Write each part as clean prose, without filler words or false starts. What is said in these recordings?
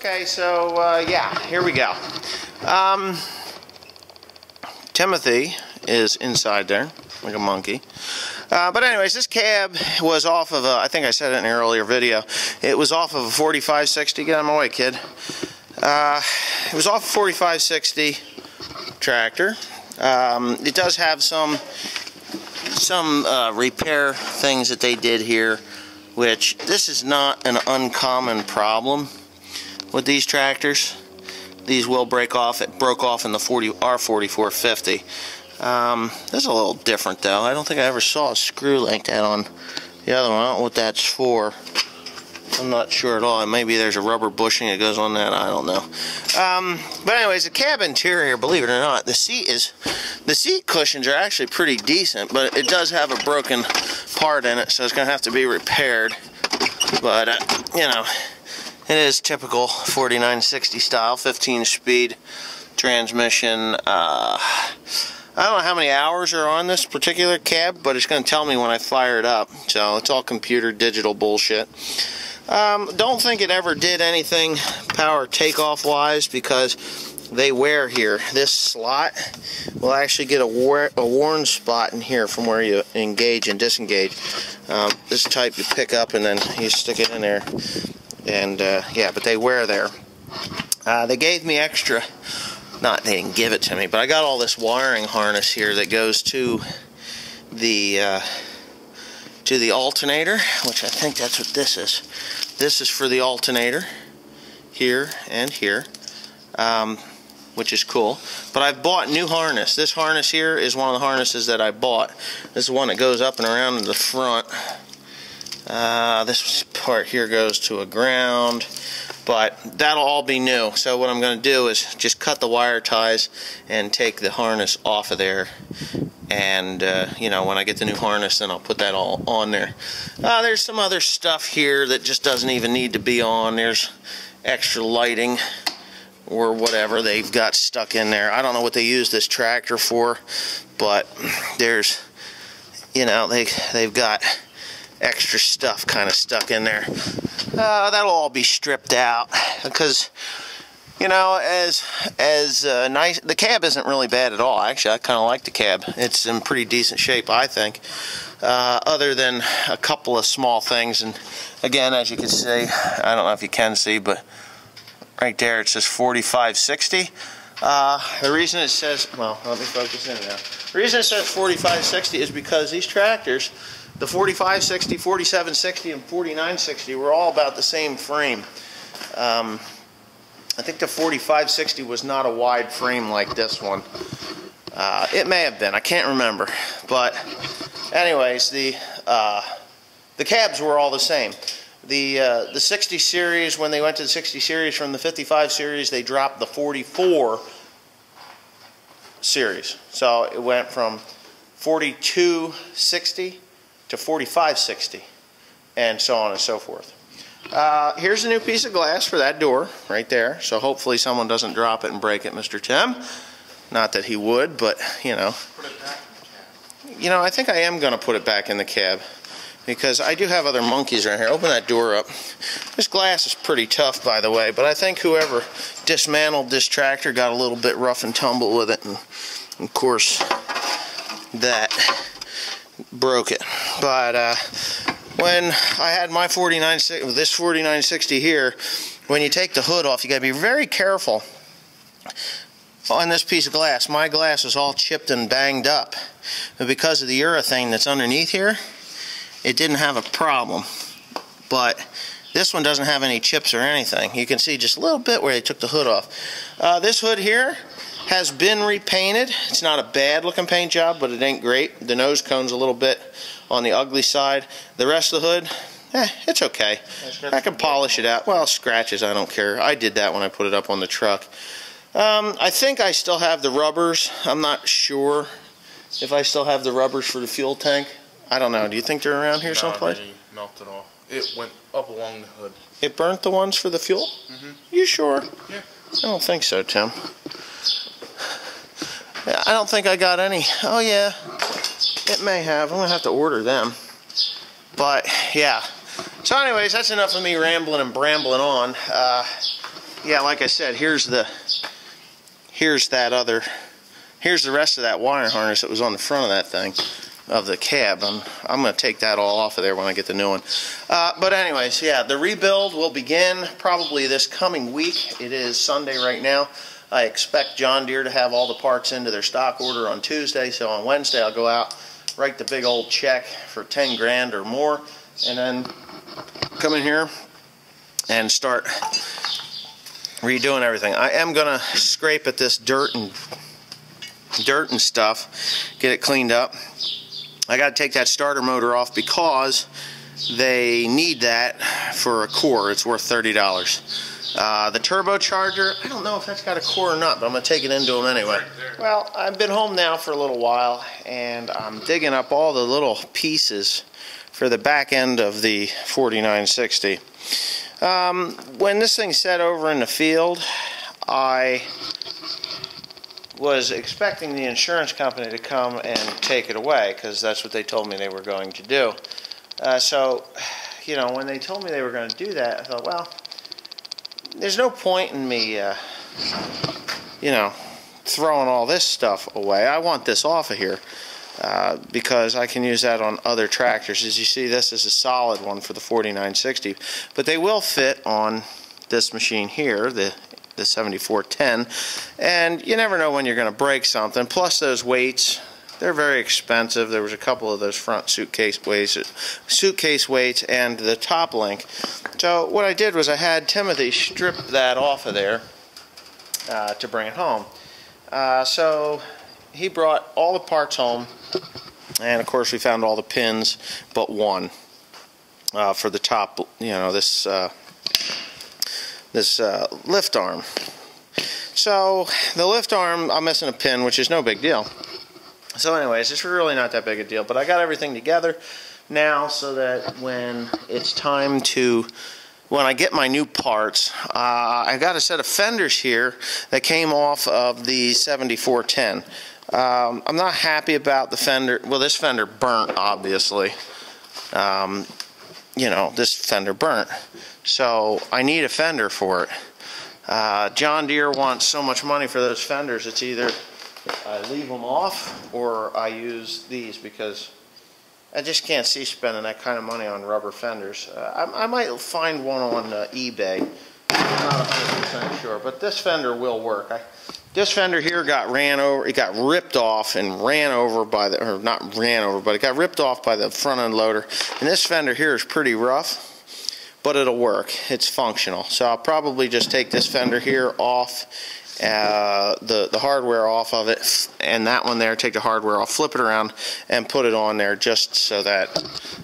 Okay, so yeah, here we go. Timothy is inside there, like a monkey. But anyways, this cab was off of a, I think I said it in an earlier video, it was off of a 4560, get out of my way, kid. It was off a 4560 tractor. It does have some repair things that they did here, which this is not an uncommon problem with these tractors. These will break off. It broke off in the R4450. This is a little different though. I don't think I ever saw a screw like that on the other one. I don't know what that's for. I'm not sure at all. Maybe there's a rubber bushing that goes on that. I don't know. But anyways, the cab interior, believe it or not, the seat cushions are actually pretty decent, but it does have a broken part in it, so it's going to have to be repaired. But you know, it is typical 4960 style, 15-speed transmission. I don't know how many hours are on this particular cab, but it's going to tell me when I fire it up. So it's all computer digital bullshit. Don't think it ever did anything power takeoff wise, because they wear here. This slot will actually get a worn spot in here from where you engage and disengage. This type you pick up and then you stick it in there. And yeah, but they wear there. They gave me extra, they didn't give it to me, but I got all this wiring harness here that goes to the alternator, which I think that's what this is. This is for the alternator here and here, which is cool. But I've bought new harness. This harness here is one of the harnesses that I bought. This is one that goes up and around in the front. This part here goes to a ground, but that'll all be new. So what I'm going to do is just cut the wire ties and take the harness off of there. And you know, when I get the new harness, then I'll put that all on there. There's some other stuff here that just doesn't even need to be on. There's extra lighting or whatever they've got stuck in there. I don't know what they use this tractor for, but there's, you know, they've got extra stuff kind of stuck in there. That'll all be stripped out because, you know, as nice, the cab isn't really bad at all. Actually, I kind of like the cab. It's in pretty decent shape, I think, other than a couple of small things. And again, as you can see, I don't know if you can see, but right there it says 4560. The reason it says, well, let me focus in now. The reason it says 4560 is because these tractors, the 4560, 4760, and 4960 were all about the same frame. I think the 4560 was not a wide frame like this one. It may have been, I can't remember. But anyways, the cabs were all the same. The 60 series, when they went to the 60 series from the 55 series, they dropped the 44 series. So it went from 4260 to 4560, and so on and so forth. Here's a new piece of glass for that door right there, so hopefully someone doesn't drop it and break it, Mr. Tim. Not that he would, but you know. Put it back in the cab. You know, I think I am going to put it back in the cab, because I do have other monkeys around here. Open that door up. This glass is pretty tough, by the way, but I think whoever dismantled this tractor got a little bit rough and tumble with it, and of course that broke it. But when I had my 4960 here, when you take the hood off, you got to be very careful on this piece of glass. My glass is all chipped and banged up, but because of the urethane that's underneath here, it didn't have a problem. But this one doesn't have any chips or anything. You can see just a little bit where they took the hood off. This hood here has been repainted. It's not a bad looking paint job, but it ain't great. The nose cone's a little bit on the ugly side. The rest of the hood, it's okay. I can polish it out. Well, scratches, I don't care. I did that when I put it up on the truck. I think I still have the rubbers. I'm not sure if I still have the rubbers for the fuel tank. I don't know. Do you think they're around here someplace? No, they melted off. It went up along the hood. It burnt the ones for the fuel? Mm-hmm. You sure? Yeah. I don't think so, Tim. I don't think I got any. Oh, yeah. It may have. I'm going to have to order them. But, yeah. So anyways, that's enough of me rambling and brambling on. yeah, like I said, here's the rest of that wire harness that was on the front of that thing, of the cab. I'm going to take that all off of there when I get the new one. But anyways, yeah, the rebuild will begin probably this coming week. It is Sunday right now. I expect John Deere to have all the parts into their stock order on Tuesday, so on Wednesday I'll go out, write the big old check for 10 grand or more, and then come in here and start redoing everything. I am going to scrape at this dirt and stuff, get it cleaned up. I got to take that starter motor off because they need that for a core. It's worth $30. The turbocharger, I don't know if that's got a core or not, but I'm going to take it into them anyway. Well, I've been home now for a little while, and I'm digging up all the little pieces for the back end of the 4960. When this thing set over in the field, I was expecting the insurance company to come and take it away, because that's what they told me they were going to do. So, you know, when they told me they were going to do that, I thought, well, there's no point in me, you know, throwing all this stuff away. I want this off of here because I can use that on other tractors. As you see, this is a solid one for the 4960, but they will fit on this machine here, the 7410, and you never know when you're going to break something. Plus those weights, they're very expensive. There was a couple of those front suitcase weights and the top link. So what I did was I had Timothy strip that off of there to bring it home. So he brought all the parts home, and of course we found all the pins but one for the top, you know, this lift arm. So the lift arm, I'm missing a pin, which is no big deal. So anyways, it's really not that big a deal, but I got everything together now so that when it's time to, when I get my new parts, I got a set of fenders here that came off of the 7410. I'm not happy about the fender. Well, this fender burnt, obviously. You know, this fender burnt. So I need a fender for it. John Deere wants so much money for those fenders, it's either I leave them off or I use these, because I just can't see spending that kind of money on rubber fenders. I might find one on eBay. I'm not 100% sure, but this fender will work. This fender here got ran over. It got ripped off and ran over by the, or not ran over, but it got ripped off by the front end loader. And this fender here is pretty rough, but it'll work. It's functional. So I'll probably just take this fender here off, the hardware off of it, and that one there, take the hardware off, flip it around, and put it on there just so that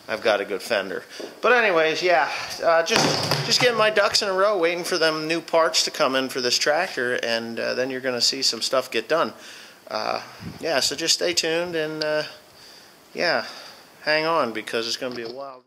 I've got a good fender. But anyways, yeah, just getting my ducks in a row, waiting for them new parts to come in for this tractor, and then you're going to see some stuff get done. Yeah, so just stay tuned and yeah, hang on, because it's going to be a wild